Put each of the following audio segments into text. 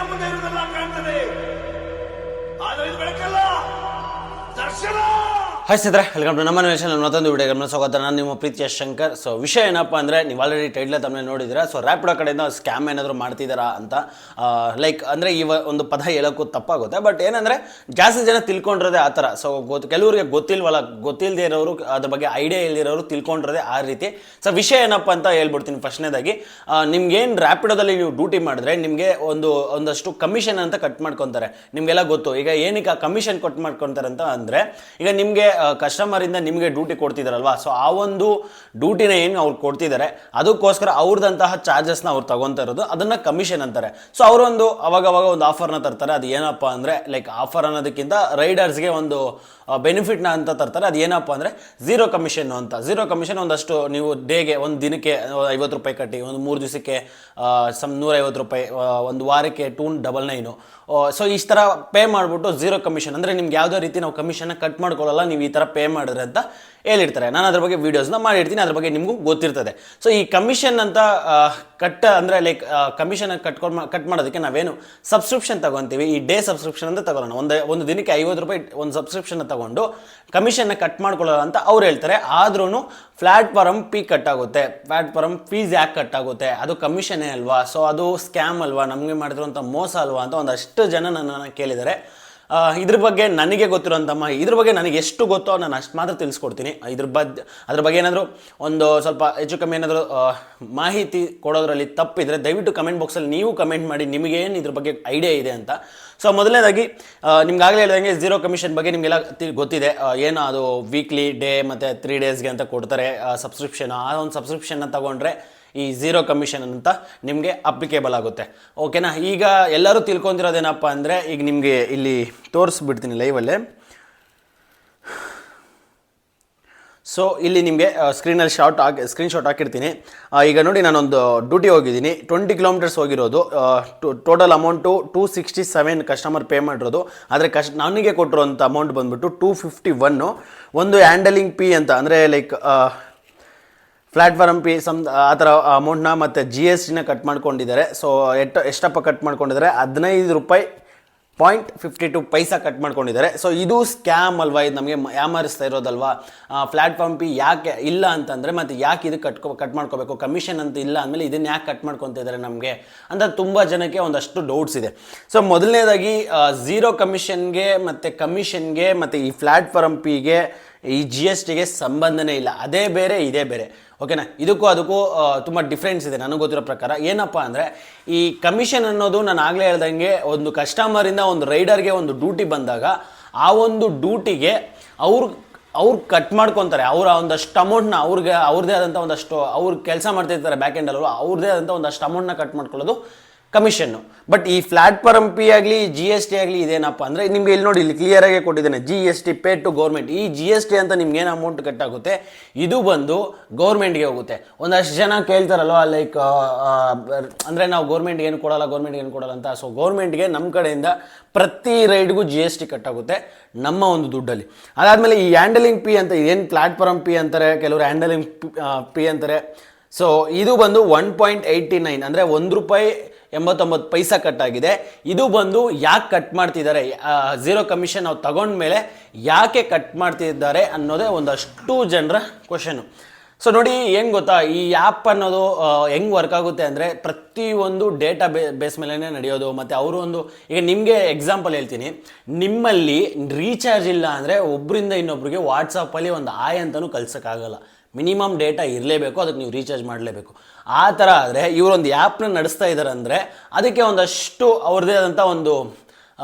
ಕಣ್ಣಿನ ಮುಂದೆ ಇರುವುದೆಲ್ಲ ಕಾಣ್ತದೆ, ಆದರೆ ಇದು ಬೆಳಕಲ್ಲ, ದರ್ಶನ. ಹಾಯ್ ಸ್ನೇಹಿತರೆ, ವೆಲ್ಕಮ್ ಟು ನಮ್ಮ ಚಾನಲ್ ಮತ್ತೊಂದು ವಿಡಿಯೋ ಗಮನ ಸ್ವಾಗತ. ನಾನು ನಿಮ್ಮ ಪ್ರೀತಿಯ ಶಂಕರ್. ಸೊ ವಿಷಯ ಏನಪ್ಪ ಅಂದರೆ, ನೀವು ಆಲ್ರೆಡಿ ಟೈಟ್ಲ ತಮ್ಮನೆ ನೋಡಿದ್ದೀರಾ. ಸೊ ರ್ಯಾಪಿಡೋ ಕಡೆಯಿಂದ ಸ್ಕ್ಯಾಮ್ ಏನಾದರೂ ಮಾಡ್ತಿದ್ದಾರಾ ಅಂತ ಲೈಕ್ ಅಂದರೆ ಒಂದು ಪದ ಹೇಳೋಕ್ಕೂ ತಪ್ಪಾಗುತ್ತೆ. ಬಟ್ ಏನಂದರೆ ಜಾಸ್ತಿ ಜನ ತಿಳ್ಕೊಂಡಿರೋದೆ ಆ ಥರ. ಸೊ ಕೆಲವರಿಗೆ ಗೊತ್ತಿಲ್ಲದೆ ಇರೋರು, ಅದ್ರ ಬಗ್ಗೆ ಐಡಿಯಾ ಇಲ್ದಿರೋರು ತಿಳ್ಕೊಂಡಿರೋದೆ ಆ ರೀತಿ. ಸೊ ವಿಷಯ ಏನಪ್ಪ ಅಂತ ಹೇಳ್ಬಿಡ್ತೀನಿ. ಫಸ್ಟ್ನೇದಾಗಿ ನಿಮ್ಗೇನು ರ್ಯಾಪಿಡೋದಲ್ಲಿ ನೀವು ಡ್ಯೂಟಿ ಮಾಡಿದ್ರೆ ನಿಮಗೆ ಒಂದಷ್ಟು ಕಮಿಷನ್ ಅಂತ ಕಟ್ ಮಾಡ್ಕೊತಾರೆ. ನಿಮಗೆಲ್ಲ ಗೊತ್ತು. ಈಗ ಏನಕ್ಕೆ ಆ ಕಮಿಷನ್ ಕಟ್ ಮಾಡ್ಕೊತಾರೆ ಅಂತ ಅಂದರೆ, ಈಗ ನಿಮಗೆ ಕಸ್ಟಮರಿಂದ ನಿಮಗೆ ಡ್ಯೂಟಿ ಕೊಡ್ತಿದಾರಲ್ವಾ, ಸೊ ಆ ಒಂದು ಡ್ಯೂಟಿನ ಏನು ಅವ್ರು ಕೊಡ್ತಿದ್ದಾರೆ ಅದಕ್ಕೋಸ್ಕರ ಅವ್ರದಂತಹ ಚಾರ್ಜಸ್ನ ಅವ್ರು ತಗೊತಾ ಇರೋದು, ಅದನ್ನು ಕಮಿಷನ್ ಅಂತಾರೆ. ಸೊ ಅವರೊಂದು ಅವಾಗವಾಗ ಒಂದು ಆಫರ್ನ ತರ್ತಾರೆ. ಅದು ಏನಪ್ಪ ಅಂದರೆ, ಲೈಕ್ ಆಫರ್ ಅನ್ನೋದಕ್ಕಿಂತ ರೈಡರ್ಸ್ಗೆ ಒಂದು ಬೆನಿಫಿಟ್ನ ಅಂತ ತರ್ತಾರೆ. ಅದು ಏನಪ್ಪ ಅಂದರೆ ಝೀರೋ ಕಮಿಷನ್ ಅಂತ. ಝೀರೋ ಕಮಿಷನ್ ಒಂದಷ್ಟು ನೀವು ಡೇಗೆ, ಒಂದು ದಿನಕ್ಕೆ 50 ರೂಪಾಯಿ ಕಟ್ಟಿ, ಒಂದು 3 ದಿವಸಕ್ಕೆ 150 ರೂಪಾಯಿ, ಒಂದು ವಾರಕ್ಕೆ 299. ಸೊ ಈ ಥರ ಪೇ ಮಾಡಿಬಿಟ್ಟು ಝೀರೋ ಕಮಿಷನ್ ಅಂದರೆ ನಿಮ್ಗೆ ಯಾವುದೇ ರೀತಿ ನಾವು ಕಮಿಷನ್ನ ಕಟ್ ಮಾಡ್ಕೊಳ್ಳಲ್ಲ, ನೀವು ಈ ಥರ ಪೇ ಮಾಡಿದ್ರೆ ಅಂತ ಹೇಳಿರ್ತಾರೆ. ನಾನು ಅದ್ರ ಬಗ್ಗೆ ವೀಡಿಯೋಸ್ನ ಮಾಡಿರ್ತೀನಿ, ಅದ್ರ ಬಗ್ಗೆ ನಿಮಗೂ ಗೊತ್ತಿರ್ತದೆ. ಸೊ ಈ ಕಮಿಷನ್ ಅಂತ ಅಂದರೆ ಲೈಕ್ ಕಮಿಷನ್ ಕಟ್ ಮಾಡೋದಕ್ಕೆ ನಾವೇನು ಸಬ್ಸ್ಕ್ರಿಪ್ಷನ್ ತಗೊತೀವಿ, ಈ ಡೇ ಸಬ್ಸ್ಕ್ರಿಪ್ಷನ್ ಅಂತ ತಗೊಳ್ಳೋಣ. ಒಂದು ದಿನಕ್ಕೆ 50 ರೂಪಾಯಿ ಒಂದು ಸಬ್ಸ್ಕ್ರಿಪ್ಷನ್ ತಗೊಂಡು ಕಮಿಷನ್ನ ಕಟ್ ಮಾಡ್ಕೊಳ್ಳೋಣ ಅಂತ ಅವ್ರು ಹೇಳ್ತಾರೆ. ಆದ್ರೂ ಪ್ಲಾಟ್ಫಾರ್ಮ್ ಫೀ ಕಟ್ ಆಗುತ್ತೆ. ಪ್ಲಾಟ್ಫಾರ್ಮ್ ಫೀಸ್ ಯಾಕೆ ಕಟ್ ಆಗುತ್ತೆ? ಅದು ಕಮಿಷನ್ನೇ ಅಲ್ವಾ? ಸೊ ಅದು ಸ್ಕ್ಯಾಮ್ ಅಲ್ವಾ? ನಮಗೆ ಮಾಡಿದ್ರಂಥ ಮೋಸ ಅಲ್ವಾ ಅಂತ ಒಂದಷ್ಟು ಜನ ನನ್ನನ್ನು ಕೇಳಿದ್ದಾರೆ. ಇದ್ರ ಬಗ್ಗೆ ನನಗೆ ಗೊತ್ತಿರೋಂಥ ಇದ್ರ ಬಗ್ಗೆ ನನಗೆ ಎಷ್ಟು ಗೊತ್ತೋ ನಾನು ಅಷ್ಟು ಮಾತ್ರ ತಿಳಿಸ್ಕೊಡ್ತೀನಿ. ಅದ್ರ ಬಗ್ಗೆ ಏನಾದರೂ ಒಂದು ಸ್ವಲ್ಪ ಹೆಚ್ಚು ಕಮ್ಮಿ ಏನಾದರೂ ಮಾಹಿತಿ ಕೊಡೋದ್ರಲ್ಲಿ ತಪ್ಪಿದ್ರೆ ದಯವಿಟ್ಟು ಕಮೆಂಟ್ ಬಾಕ್ಸಲ್ಲಿ ನೀವು ಕಮೆಂಟ್ ಮಾಡಿ, ನಿಮಗೇನು ಇದ್ರ ಬಗ್ಗೆ ಐಡಿಯಾ ಇದೆ ಅಂತ. ಸೊ ಮೊದಲನೇದಾಗಿ ನಿಮ್ಗಾಗಲೇ ಹೇಳಿದಂಗೆ ಝೀರೋ ಕಮಿಷನ್ ಬಗ್ಗೆ ನಿಮಗೆಲ್ಲ ಗೊತ್ತಿದೆ. ಏನು ಅದು ವೀಕ್ಲಿ, ಡೇ ಮತ್ತು 3 ಡೇಸ್ಗೆ ಅಂತ ಕೊಡ್ತಾರೆ ಸಬ್ಸ್ಕ್ರಿಪ್ಷನ್. ಆ ಒಂದು ಸಬ್ಸ್ಕ್ರಿಪ್ಷನ್ನ ತಗೊಂಡ್ರೆ ಈ ಝೀರೋ ಕಮಿಷನ್ ಅಂತ ನಿಮಗೆ ಅಪ್ಲಿಕೇಬಲ್ ಆಗುತ್ತೆ. ಓಕೆನಾ? ಈಗ ಎಲ್ಲರೂ ತಿಳ್ಕೊಂಡಿರೋದೇನಪ್ಪ ಅಂದರೆ, ಈಗ ನಿಮಗೆ ಇಲ್ಲಿ ತೋರಿಸ್ಬಿಡ್ತೀನಿ ಲೈವಲ್ಲೇ. ಸೊ ಇಲ್ಲಿ ನಿಮಗೆ ಸ್ಕ್ರೀನಲ್ಲಿ ಸ್ಕ್ರೀನ್ಶಾಟ್ ಹಾಕಿರ್ತೀನಿ. ಈಗ ನೋಡಿ, ನಾನೊಂದು ಡ್ಯೂಟಿ ಹೋಗಿದ್ದೀನಿ, 20 ಕಿಲೋಮೀಟರ್ಸ್ ಹೋಗಿರೋದು. ಟೋಟಲ್ ಅಮೌಂಟು 267 ಕಸ್ಟಮರ್ ಪೇ ಮಾಡಿರೋದು. ಆದರೆ ನನಗೆ ಕೊಟ್ಟಿರೋಂಥ ಅಮೌಂಟ್ ಬಂದುಬಿಟ್ಟು 251. ಒಂದು ಹ್ಯಾಂಡಲಿಂಗ್ ಫೀ ಅಂತ ಅಂದರೆ ಲೈಕ್ ಪ್ಲಾಟ್ಫಾರ್ಮ್ ಫೀ ಆ ಥರ ಅಮೌಂಟ್ನ ಮತ್ತು GSTನ ಕಟ್ ಮಾಡ್ಕೊಂಡಿದ್ದಾರೆ. ಸೊ ಎಷ್ಟಪ್ಪ ಕಟ್ ಮಾಡ್ಕೊಂಡಿದ್ದಾರೆ? 15 ರೂಪಾಯಿ 0.52 ಕಟ್ ಮಾಡ್ಕೊಂಡಿದ್ದಾರೆ. ಸೊ ಇದು ಸ್ಕ್ಯಾಮ್ ಅಲ್ವಾ? ಇದು ನಮಗೆ ಯಾಮಾರಿಸ್ತಾ ಇರೋದಲ್ವಾ? ಪ್ಲಾಟ್ಫಾರ್ಮ್ ಫೀ ಯಾಕೆ ಇಲ್ಲ ಅಂತಂದರೆ, ಮತ್ತು ಯಾಕೆ ಇದು ಕಟ್ ಮಾಡ್ಕೋಬೇಕು? ಕಮಿಷನ್ ಅಂತ ಇಲ್ಲ ಅಂದಮೇಲೆ ಇದನ್ನು ಯಾಕೆ ಕಟ್ ಮಾಡ್ಕೊತಿದ್ದಾರೆ ನಮಗೆ ಅಂತ ತುಂಬ ಜನಕ್ಕೆ ಒಂದಷ್ಟು ಡೌಟ್ಸ್ ಇದೆ. ಸೊ ಮೊದಲನೇದಾಗಿ ಝೀರೋ ಕಮಿಷನ್ಗೆ ಮತ್ತು ಕಮಿಷನ್ಗೆ ಮತ್ತು ಈ ಪ್ಲಾಟ್ಫಾರ್ಮ್ ಫೀಗೆ ಈ GSTಗೆ ಸಂಬಂಧನೇ ಇಲ್ಲ. ಅದೇ ಬೇರೆ, ಇದೇ ಬೇರೆ. ಓಕೆನಾ? ಅದಕ್ಕೂ ತುಂಬ ಡಿಫ್ರೆನ್ಸ್ ಇದೆ ನನಗೆ ಗೊತ್ತಿರೋ ಪ್ರಕಾರ. ಏನಪ್ಪ ಅಂದರೆ, ಈ ಕಮಿಷನ್ ಅನ್ನೋದು ನಾನು ಆಗಲೇ ಹೇಳ್ದಂಗೆ ಒಂದು ಕಸ್ಟಮರಿಂದ ಒಂದು ರೈಡರ್ಗೆ ಒಂದು ಡ್ಯೂಟಿ ಬಂದಾಗ ಆ ಒಂದು ಡ್ಯೂಟಿಗೆ ಅವ್ರು ಕಟ್ ಮಾಡ್ಕೊತಾರೆ. ಅವರ ಒಂದಷ್ಟು ಅಮೌಂಟ್ನ ಅವ್ರದ್ದೇ ಆದಂಥ ಒಂದಷ್ಟು ಅವ್ರು ಕೆಲಸ ಮಾಡ್ತಿರ್ತಾರೆ ಬ್ಯಾಕ್ ಎಂಡಲ್ಲೂ, ಅವ್ರದ್ದೇ ಆದಂಥ ಒಂದಷ್ಟು ಅಮೌಂಟ್ನ ಕಟ್ ಮಾಡ್ಕೊಳ್ಳೋದು ಕಮಿಷನ್ನು. ಬಟ್ ಈ ಪ್ಲಾಟ್ಫಾರ್ಮ್ ಫೀ ಆಗಲಿ GST ಆಗಲಿ ಇದೇನಪ್ಪ ಅಂದರೆ, ನಿಮಗೆ ಇಲ್ಲಿ ನೋಡಿ, ಇಲ್ಲಿ ಕ್ಲಿಯರಾಗಿ ಕೊಟ್ಟಿದ್ದೇನೆ, GST ಪೇ ಟು ಗೌರ್ಮೆಂಟ್. ಈ GST ಅಂತ ನಿಮ್ಗೆ ಏನು ಅಮೌಂಟ್ ಕಟ್ಟಾಗುತ್ತೆ ಇದು ಬಂದು ಗೌರ್ಮೆಂಟ್ಗೆ ಹೋಗುತ್ತೆ. ಒಂದಷ್ಟು ಜನ ಕೇಳ್ತಾರಲ್ವ, ಲೈಕ್ ಅಂದರೆ ನಾವು ಗೌರ್ಮೆಂಟ್ಗೆ ಏನು ಕೊಡಲ್ಲ ಅಂತ. ಸೊ ಗೌರ್ಮೆಂಟ್ಗೆ ನಮ್ಮ ಕಡೆಯಿಂದ ಪ್ರತಿ ರೈಡ್ಗೂ GST ಕಟ್ಟಾಗುತ್ತೆ ನಮ್ಮ ಒಂದು ದುಡ್ಡಲ್ಲಿ. ಅದಾದಮೇಲೆ ಈ ಹ್ಯಾಂಡಲಿಂಗ್ ಫೀ ಅಂತ ಏನು ಪ್ಲಾಟ್ಫಾರ್ಮ್ ಫೀ ಅಂತಾರೆ, ಕೆಲವರು ಹ್ಯಾಂಡಲಿಂಗ್ ಫೀ ಅಂತಾರೆ. ಸೊ ಇದು ಬಂದು 1.89 ಅಂದರೆ 1 ರೂಪಾಯಿ 89 ಕಟ್ಟಾಗಿದೆ. ಇದು ಬಂದು ಯಾಕೆ ಕಟ್ ಮಾಡ್ತಿದ್ದಾರೆ, ಝೀರೋ ಕಮಿಷನ್ ನಾವು ತಗೊಂಡ್ಮೇಲೆ ಯಾಕೆ ಕಟ್ ಮಾಡ್ತಿದ್ದಾರೆ ಅನ್ನೋದೇ ಒಂದಷ್ಟು ಜನರ ಕ್ವಶನು. ಸೊ ನೋಡಿ, ಹೆಂಗೆ ಗೊತ್ತಾ, ಈ ಆ್ಯಪ್ ಅನ್ನೋದು ಹೆಂಗೆ ವರ್ಕ್ ಆಗುತ್ತೆ ಅಂದರೆ, ಪ್ರತಿಯೊಂದು ಡೇಟಾ ಬೇಸ್ ಮೇಲೇ ನಡೆಯೋದು. ಮತ್ತು ಈಗ ನಿಮಗೆ ಎಕ್ಸಾಂಪಲ್ ಹೇಳ್ತೀನಿ, ನಿಮ್ಮಲ್ಲಿ ರೀಚಾರ್ಜ್ ಇಲ್ಲ ಅಂದರೆ ಒಬ್ಬರಿಂದ ಇನ್ನೊಬ್ರಿಗೆ ವಾಟ್ಸಪ್ಪಲ್ಲಿ ಒಂದು ಆಯ್ ಅಂತಲೂ ಕಳ್ಸೋಕ್ಕಾಗಲ್ಲ. ಮಿನಿಮಮ್ ಡೇಟಾ ಇರಲೇಬೇಕು, ಅದಕ್ಕೆ ನೀವು ರೀಚಾರ್ಜ್ ಮಾಡಲೇಬೇಕು. ಆ ಥರ ಆದರೆ ಇವರೊಂದು ಆ್ಯಪ್ನ ನಡೆಸ್ತಾ ಇದ್ದಾರೆ ಅಂದರೆ ಅದಕ್ಕೆ ಒಂದಷ್ಟು ಅವ್ರದ್ದೇ ಆದಂಥ ಒಂದು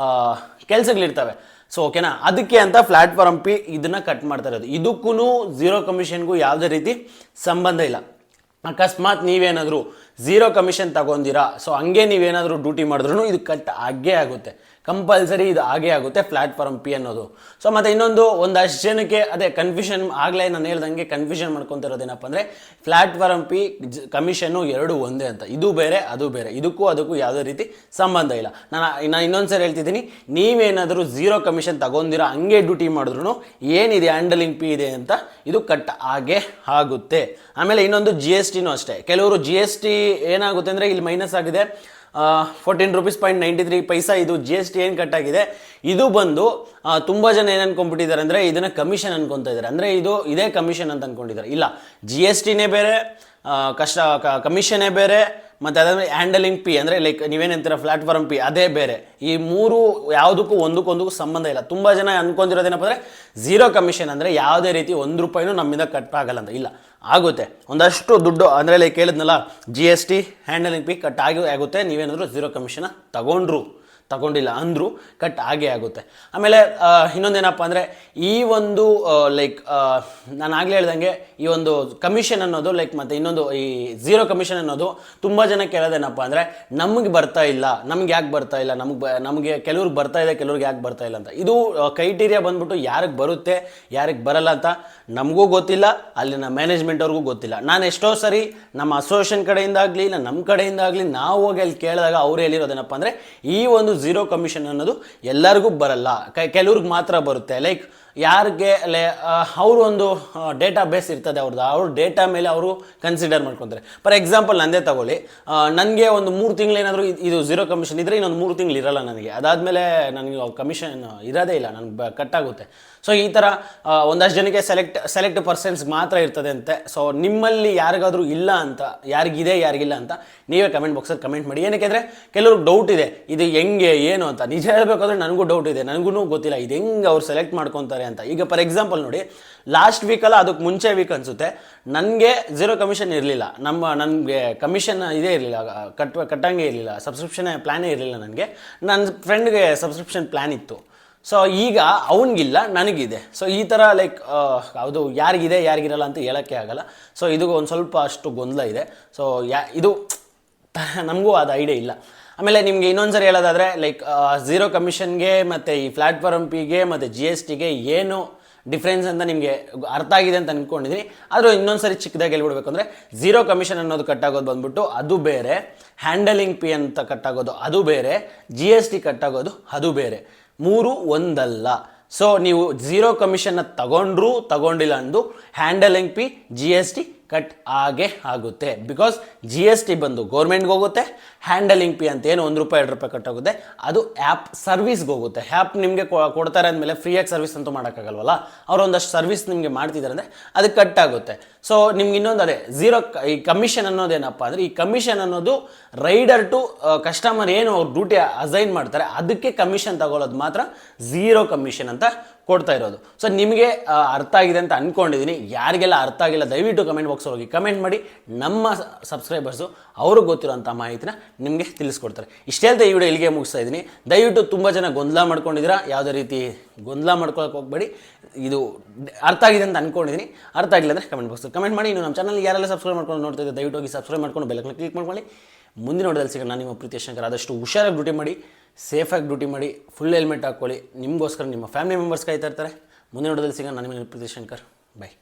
ಕೆಲಸಗಳಿರ್ತವೆ. ಸೊ ಓಕೆನಾ? ಅದಕ್ಕೆ ಅಂತ ಪ್ಲಾಟ್ಫಾರ್ಮ್ ಫೀ ಇದನ್ನು ಕಟ್ ಮಾಡ್ತಾ ಇರೋದು. ಇದಕ್ಕೂ ಝೀರೋ ಕಮಿಷನ್ಗೂ ಯಾವುದೇ ರೀತಿ ಸಂಬಂಧ ಇಲ್ಲ. ಅಕಸ್ಮಾತ್ ನೀವೇನಾದರೂ ಝೀರೋ ಕಮಿಷನ್ ತಗೊಂಡಿರಾ, ಸೊ ಹಂಗೆ ನೀವೇನಾದರೂ ಡ್ಯೂಟಿ ಮಾಡಿದ್ರೂ ಇದು ಕಟ್ ಆಗೇ ಆಗುತ್ತೆ, ಕಂಪಲ್ಸರಿ ಇದು ಆಗೇ ಆಗುತ್ತೆ ಪ್ಲಾಟ್ಫಾರ್ಮ್ ಫೀ ಅನ್ನೋದು. ಸೊ ಮತ್ತು ಒಂದಷ್ಟು ಜನಕ್ಕೆ ಅದೇ ಕನ್ಫ್ಯೂಷನ್, ಆಗಲೇ ನಾನು ಹೇಳ್ದಂಗೆ ಕನ್ಫ್ಯೂಷನ್ ಮಾಡ್ಕೊತಿರೋದೇನಪ್ಪ ಅಂದರೆ, ಪ್ಲಾಟ್ಫಾರ್ಮ್ ಫೀ ಕಮಿಷನ್ನು ಎರಡು ಒಂದೇ ಅಂತ. ಇದು ಬೇರೆ, ಅದು ಬೇರೆ. ಅದಕ್ಕೂ ಯಾವುದೇ ರೀತಿ ಸಂಬಂಧ ಇಲ್ಲ. ನಾನು ಇನ್ನೊಂದು ಸರಿ ಹೇಳ್ತಿದ್ದೀನಿ, ನೀವೇನಾದರೂ ಝೀರೋ ಕಮಿಷನ್ ತಗೊಂಡಿರೋ ಹಂಗೆ ಡ್ಯೂಟಿ ಮಾಡಿದ್ರು ಏನಿದೆ ಹ್ಯಾಂಡಲಿಂಗ್ ಫೀ ಇದೆ ಅಂತ ಇದು ಕಟ್ ಆಗೇ ಆಗುತ್ತೆ. ಆಮೇಲೆ ಇನ್ನೊಂದು GSTನೂ ಅಷ್ಟೇ. ಕೆಲವರು GST ಏನಾಗುತ್ತೆ ಅಂದರೆ, ಇಲ್ಲಿ ಮೈನಸ್ ಆಗಿದೆ 14.93 ಇದು GST ಏನು ಕಟ್ಟಾಗಿದೆ. ಇದು ಬಂದು ತುಂಬ ಜನ ಏನು ಅನ್ಕೊಂಡ್ಬಿಟ್ಟಿದ್ದಾರೆ ಅಂದರೆ ಇದನ್ನು ಕಮಿಷನ್ ಅನ್ಕೊತಾ ಇದ್ದಾರೆ. ಅಂದರೆ ಇದೇ ಕಮಿಷನ್ ಅಂತ ಅನ್ಕೊಂಡಿದ್ದಾರೆ. ಇಲ್ಲ, GSTನೇ ಬೇರೆ, ಕಮಿಷನ್ನೇ ಬೇರೆ, ಮತ್ತು ಅದಾದ್ಮೇಲೆ ಹ್ಯಾಂಡಲಿಂಗ್ ಫೀ ಅಂದರೆ ಲೈಕ್ ನೀವೇನಂತೀರ ಪ್ಲಾಟ್ಫಾರ್ಮ್ ಫೀ ಅದೇ ಬೇರೆ. ಈ ಮೂರು ಯಾವುದಕ್ಕೂ ಒಂದಕ್ಕೊಂದಕ್ಕೂ ಸಂಬಂಧ ಇಲ್ಲ. ತುಂಬ ಜನ ಅನ್ಕೊಂಡಿರೋದೇನಪ್ಪ ಅಂದರೆ ಝೀರೋ ಕಮಿಷನ್ ಅಂದರೆ ಯಾವುದೇ ರೀತಿ ₹1 ನಮ್ಮಿಂದ ಕಟ್ ಆಗಲ್ಲ ಅಂತ. ಇಲ್ಲ, ಆಗುತ್ತೆ. ಒಂದಷ್ಟು ದುಡ್ಡು ಅಂದರೆ ಲೈಕ್ ಹೇಳಿದ್ನಲ್ಲ, GST ಹ್ಯಾಂಡಲಿಂಗ್ ಫೀ ಕಟ್ ಆಗುತ್ತೆ. ನೀವೇನಾದರೂ ಝೀರೋ ಕಮಿಷನ್ನ ತಗೊಂಡಿಲ್ಲ ಅಂದರೂ ಕಟ್ ಆಗೇ ಆಗುತ್ತೆ. ಆಮೇಲೆ ಇನ್ನೊಂದೇನಪ್ಪ ಅಂದರೆ ಈ ಒಂದು ಲೈಕ್ ನಾನು ಆಗಲೇ ಹೇಳ್ದಂಗೆ ಈ ಒಂದು ಕಮಿಷನ್ ಅನ್ನೋದು ಲೈಕ್ ಮತ್ತು ಇನ್ನೊಂದು ಈ ಝೀರೋ ಕಮಿಷನ್ ಅನ್ನೋದು ತುಂಬ ಜನ ಕೇಳೋದೇನಪ್ಪ ಅಂದರೆ ನಮಗೆ ಬರ್ತಾ ಇಲ್ಲ, ನಮ್ಗೆ ಯಾಕೆ ಬರ್ತಾ ಇಲ್ಲ, ನಮಗೆ ಕೆಲವ್ರಿಗೆ ಬರ್ತಾ ಇದೆ, ಕೆಲವ್ರಿಗೆ ಯಾಕೆ ಬರ್ತಾ ಇಲ್ಲ ಅಂತ. ಇದು ಕ್ರೈಟೀರಿಯಾ ಬಂದ್ಬಿಟ್ಟು ಯಾರಿಗೆ ಬರುತ್ತೆ ಯಾರಿಗೆ ಬರಲ್ಲ ಅಂತ ನಮಗೂ ಗೊತ್ತಿಲ್ಲ, ಅಲ್ಲಿನ ಮ್ಯಾನೇಜ್ಮೆಂಟ್ ಅವ್ರಿಗೂ ಗೊತ್ತಿಲ್ಲ. ನಾನು ಎಷ್ಟೋ ಸರಿ ನಮ್ಮ ಅಸೋಸಿಯೇಷನ್ ಕಡೆಯಿಂದಾಗಲಿ ಇಲ್ಲ ನಮ್ಮ ಕಡೆಯಿಂದಾಗಲಿ ನಾವು ಹೋಗಿ ಅಲ್ಲಿ ಕೇಳಿದಾಗ ಅವ್ರು ಹೇಳಿರೋದೇನಪ್ಪ ಅಂದರೆ ಈ ಒಂದು ಝೀರೋ ಕಮಿಷನ್ ಅನ್ನೋದು ಎಲ್ಲರಿಗೂ ಬರಲ್ಲ, ಕೆಲವ್ರಿಗೆ ಮಾತ್ರ ಬರುತ್ತೆ. ಲೈಕ್ ಯಾರಿಗೆ ಅವರು ಒಂದು ಡೇಟಾ ಬೇಸ್ ಇರ್ತದೆ ಅವ್ರ ಡೇಟಾ ಮೇಲೆ ಅವರು ಕನ್ಸಿಡರ್ ಮಾಡ್ಕೊತಾರೆ. ಫಾರ್ ಎಕ್ಸಾಂಪಲ್ ನಂದೇ ತಗೊಳ್ಳಿ, ನನಗೆ ಒಂದು 3 ತಿಂಗಳು ಏನಾದರೂ ಇದು ಝೀರೋ ಕಮಿಷನ್ ಇದ್ದರೆ ಇನ್ನೊಂದು 3 ತಿಂಗಳು ಇರಲ್ಲ ನನಗೆ. ಅದಾದಮೇಲೆ ನನಗೆ ಕಮಿಷನ್ ಇರೋದೇ ಇಲ್ಲ, ನನಗೆ ಕಟ್ಟಾಗುತ್ತೆ. ಸೊ ಈ ಥರ ಒಂದಷ್ಟು ಜನಕ್ಕೆ ಸೆಲೆಕ್ಟ್ ಪರ್ಸನ್ಸ್ ಮಾತ್ರ ಇರ್ತದೆ ಅಂತೆ. ಸೊ ನಿಮ್ಮಲ್ಲಿ ಯಾರಿಗಾದರೂ ಇಲ್ಲ ಅಂತ, ಯಾರಿಗಿದೆ ಯಾರಿಗಿಲ್ಲ ಅಂತ ನೀವೇ ಕಮೆಂಟ್ ಬಾಕ್ಸಲ್ಲಿ ಕಮೆಂಟ್ ಮಾಡಿ. ಏನಕ್ಕೆ ಅಂದರೆ ಕೆಲವ್ರಿಗೆ ಡೌಟ್ ಇದೆ ಇದು ಹೆಂಗೆ ಏನು ಅಂತ. ನಿಜ ಹೇಳಬೇಕಾದ್ರೆ ನನಗೂ ಡೌಟ್ ಇದೆ, ನನಗೂ ಗೊತ್ತಿಲ್ಲ ಇದು ಹೆಂಗೆ ಅವ್ರು ಸೆಲೆಕ್ಟ್ ಮಾಡ್ಕೊತಾರೆ ಅಂತ. ಈಗ ಫಾರ್ ಎಕ್ಸಾಂಪಲ್ ನೋಡಿ, ಲಾಸ್ಟ್ ವೀಕಲ್ಲ ಅದಕ್ಕೆ ಮುಂಚೆ ವೀಕ್ ಅನಿಸುತ್ತೆ, ನನಗೆ ಝೀರೋ ಕಮಿಷನ್ ಇರಲಿಲ್ಲ. ನನಗೆ ಕಮಿಷನ್ ಇದೇ ಇರಲಿಲ್ಲ, ಕಟ್ಟಂಗೆ ಇರಲಿಲ್ಲ, ಸಬ್ಸ್ಕ್ರಿಪ್ಷನ್ ಪ್ಲ್ಯಾನೇ ಇರಲಿಲ್ಲ. ನನಗೆ ನನ್ನ ಫ್ರೆಂಡ್ಗೆ ಸಬ್ಸ್ಕ್ರಿಪ್ಷನ್ ಪ್ಲ್ಯಾನ್ ಇತ್ತು. ಸೊ ಈಗ ಅವನಿಗಿಲ್ಲ, ನನಗಿದೆ. ಸೊ ಈ ಥರ ಲೈಕ್ ಅದು ಯಾರಿಗಿದೆ ಯಾರಿಗಿರಲ್ಲ ಅಂತ ಹೇಳೋಕ್ಕೆ ಆಗಲ್ಲ. ಸೊ ಇದು ಒಂದು ಸ್ವಲ್ಪ ಅಷ್ಟು ಗೊಂದಲ ಇದೆ. ಸೊ ಇದು ನಮಗೂ ಅದು ಐಡಿಯಾ ಇಲ್ಲ. ಆಮೇಲೆ ನಿಮಗೆ ಇನ್ನೊಂದ್ಸರಿ ಹೇಳೋದಾದರೆ ಲೈಕ್ ಝೀರೋ ಕಮಿಷನ್ಗೆ ಮತ್ತು ಈ ಪ್ಲ್ಯಾಟ್ಫಾರ್ಮ್ ಫೀಗೆ ಮತ್ತು GSTಗೆ ಏನು ಡಿಫ್ರೆನ್ಸ್ ಅಂತ ನಿಮಗೆ ಅರ್ಥ ಆಗಿದೆ ಅಂತ ಅಂದ್ಕೊಂಡಿದ್ದೀನಿ. ಆದರೂ ಇನ್ನೊಂದ್ಸರಿ ಚಿಕ್ಕದಾಗಿ ಹೇಳ್ಬಿಡ್ಬೇಕು ಅಂದರೆ ಝೀರೋ ಕಮಿಷನ್ ಅನ್ನೋದು ಕಟ್ಟಾಗೋದು ಬಂದ್ಬಿಟ್ಟು ಅದು ಬೇರೆ, ಹ್ಯಾಂಡಲಿಂಗ್ ಫೀ ಅಂತ ಕಟ್ಟಾಗೋದು ಅದು ಬೇರೆ, GST ಕಟ್ಟಾಗೋದು ಅದು ಬೇರೆ, ಮೂರು ಒಂದಲ್ಲ. ಸೊ ನೀವು ಝೀರೋ ಕಮಿಷನ್ನ ತಗೊಂಡಿಲ್ಲ ಅಂದು ಹ್ಯಾಂಡಲಿಂಗ್ ಫೀ GST ಕಟ್ ಆಗೇ ಆಗುತ್ತೆ. ಬಿಕಾಸ್ GST ಬಂದು ಗೌರ್ಮೆಂಟ್ಗೆ ಹೋಗುತ್ತೆ, ಹ್ಯಾಂಡಲಿಂಗ್ ಫೀ ಅಂತ ಏನು ₹1 ₹2 ಕಟ್ಟಾಗುತ್ತೆ ಅದು ಆ್ಯಪ್ ಸರ್ವಿಸ್ಗೆ ಹೋಗುತ್ತೆ. ಆ್ಯಪ್ ನಿಮಗೆ ಕೊಡ್ತಾರೆ ಅಂದಮೇಲೆ ಫ್ರೀಯಾಗಿ ಸರ್ವಿಸ್ ಅಂತೂ ಮಾಡೋಕ್ಕಾಗಲ್ವಲ್ಲ, ಅವ್ರು ಒಂದಷ್ಟು ಸರ್ವಿಸ್ ನಿಮಗೆ ಮಾಡ್ತಿದ್ದಾರೆ ಅಂದರೆ ಅದು ಕಟ್ಟಾಗುತ್ತೆ. ಸೊ ನಿಮ್ಗೆ ಇನ್ನೊಂದು ಅದೇ ಈ ಕಮಿಷನ್ ಅನ್ನೋದೇನಪ್ಪ ಅಂದರೆ ಈ ಕಮಿಷನ್ ಅನ್ನೋದು ರೈಡರ್ ಟು ಕಸ್ಟಮರ್ ಏನು ಅವ್ರು ಡ್ಯೂಟಿ ಅಸೈನ್ ಮಾಡ್ತಾರೆ ಅದಕ್ಕೆ ಕಮಿಷನ್ ತಗೊಳ್ಳೋದು ಮಾತ್ರ ಝೀರೋ ಕಮಿಷನ್ ಅಂತ ಕೊಡ್ತಾ ಇರೋದು. ಸೊ ನಿಮಗೆ ಅರ್ಥ ಆಗಿದೆ ಅಂತ ಅಂದ್ಕೊಂಡಿದ್ದೀನಿ. ಯಾರಿಗೆಲ್ಲ ಅರ್ಥ ಆಗಿಲ್ಲ ದಯವಿಟ್ಟು ಕಮೆಂಟ್ ಬಾಕ್ಸ್ ಹೋಗಿ ಕಮೆಂಟ್ ಮಾಡಿ. ನಮ್ಮ ಸಬ್ಸ್ಕ್ರೈಬರ್ಸು ಅವ್ರಿಗೆ ಗೊತ್ತಿರೋಂಥ ಮಾಹಿತಿನ ನಿಮಗೆ ತಿಳಿಸ್ಕೊಡ್ತಾರೆ. ಇಷ್ಟೇ ಅಂತ ಈ ವಿಡಿಯೋ ಇಲ್ಲಿಗೆ ಮುಗಿಸ್ತಾ ಇದ್ದೀನಿ. ದಯವಿಟ್ಟು ತುಂಬ ಜನ ಗೊಂದಲ ಮಾಡ್ಕೊಂಡಿದ್ದೀರಾ, ಯಾವುದೇ ರೀತಿ ಗೊಂದಲ ಮಾಡ್ಕೊಳಕ್ಕೆ ಹೋಗಬೇಡಿ. ಇದು ಅರ್ಥ ಆಗಿದೆ ಅಂತ ಅಂದ್ಕೊಂಡಿದ್ದೀನಿ. ಅರ್ಥ ಆಗಿಲ್ಲ ಅಂದರೆ ಕಮೆಂಟ್ ಬಾಕ್ಸಲ್ಲಿ ಕಮೆಂಟ್ ಮಾಡಿ. ಇನ್ನು ನಮ್ಮ ಚಾನಲ್ ಯಾರೆಲ್ಲ ಸಬ್ಸ್ಕ್ರೈಬ್ ಮಾಡ್ಕೊಂಡು ನೋಡ್ತಾ ಇದ್ದಾರೆ ದಯವಿಟ್ಟು ಹೋಗಿ ಸಬ್ಸ್ಕ್ರೈಬ್ ಮಾಡ್ಕೊಂಡು ಬೆಲ್ ಐಕಾನ್ ಕ್ಲಿಕ್ ಮಾಡ್ಕೊಳ್ಳಿ. ಮುಂದಿನ ನೋಡೋದಲ್ಲಿ ಸಿಗೋಣ. ನಾನು ನಿಮ್ಮ ಪ್ರೀತಿ ಶಂಕರ್. ಆದಷ್ಟು ಹುಷಾರಾಗಿ ಡ್ಯೂಟಿ ಮಾಡಿ, ಸೇಫಾಗಿ ಡ್ಯೂಟಿ ಮಾಡಿ, ಫುಲ್ ಹೆಲ್ಮೆಟ್ ಹಾಕ್ಕೊಳ್ಳಿ. ನಿಮಗೋಸ್ಕರ ನಿಮ್ಮ ಫ್ಯಾಮಿಲಿ ಮೆಂಬರ್ಸ್ ಕಾಯ್ತಾ ಇರ್ತಾರೆ. ಮುಂದಿನ ನೋಡೋದಲ್ಲಿ ಸಿಗೋಣ. ನಾನು ನಿಮ್ಮ ಪ್ರೀತಿ ಶಂಕರ್. ಬಾಯ್.